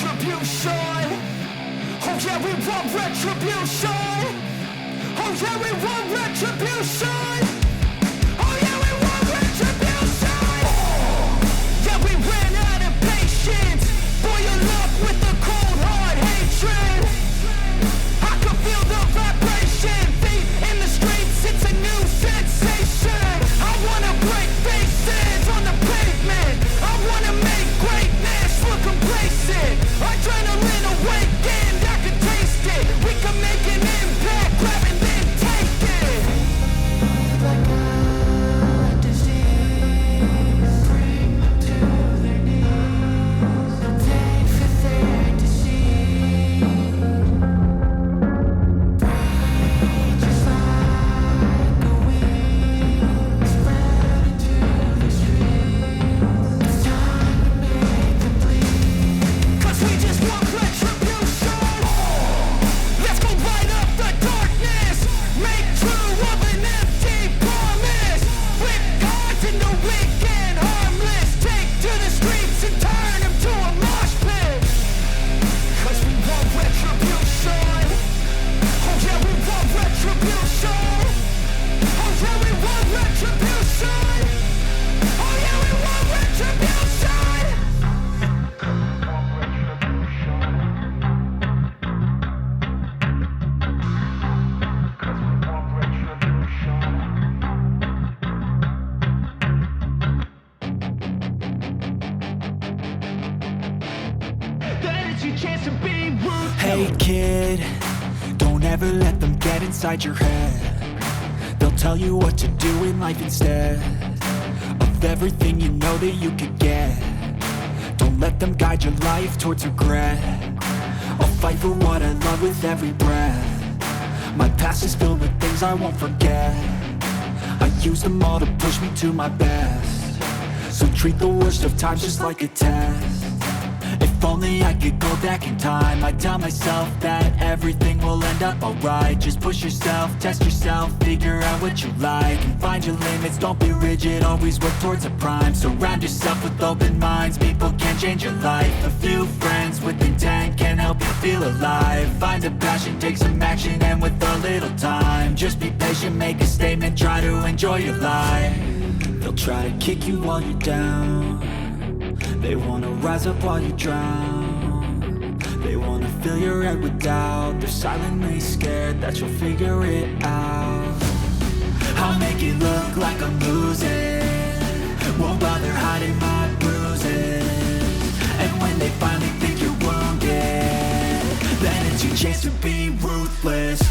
retribution. Oh yeah, we want retribution. Oh yeah, we want retribution. Oh yeah, we want retribution. Yeah, we ran out of patience. Boil up with the cold hard hatred. I can feel the vibration. Feet in the streets, it's a new sensation. I wanna break faces on the pavement. I wanna make greatness look complacent. Adrenaline awakened, I can taste it. We can make an impact, grab and then take it. Like a disease, bring them to their knees. Pay for their disease. Breathe just like a weed, spread into the streets. It's time to make them bleed. 'Cause we just want retribution. Let's go light up the darkness. Make true of an empty promise. Flip cards into weak and harmless. Take to the streets and turn them to a mosh pit. 'Cause we want retribution. Oh yeah, we want retribution. Oh yeah, we want retribution. Oh yeah, we want retribution. That is your chance to be ruthless. Hey kid, don't ever let them get inside your head. They'll tell you what to do in life instead of everything you know that you could get. Don't let them guide your life towards regret. I'll fight for what I love with every breath. My past is filled with things I won't forget. I use them all to push me to my best. So treat the worst of times just like a test. If only I could go back in time, I'd tell myself that everything will end up alright. Just push yourself, test yourself, figure out what you like, and find your limits, don't be rigid, always work towards a prime. Surround yourself with open minds, people can change your life. A few friends with intent can help you feel alive. Find a passion, take some action, and with a little time, just be patient, make a statement, try to enjoy your life. They'll try to kick you while you're down. They wanna rise up while you drown. They wanna fill your head with doubt. They're silently scared that you'll figure it out. I'll make it look like I'm losing, won't bother hiding my bruises. And when they finally think you're wounded, then it's your chance to be ruthless.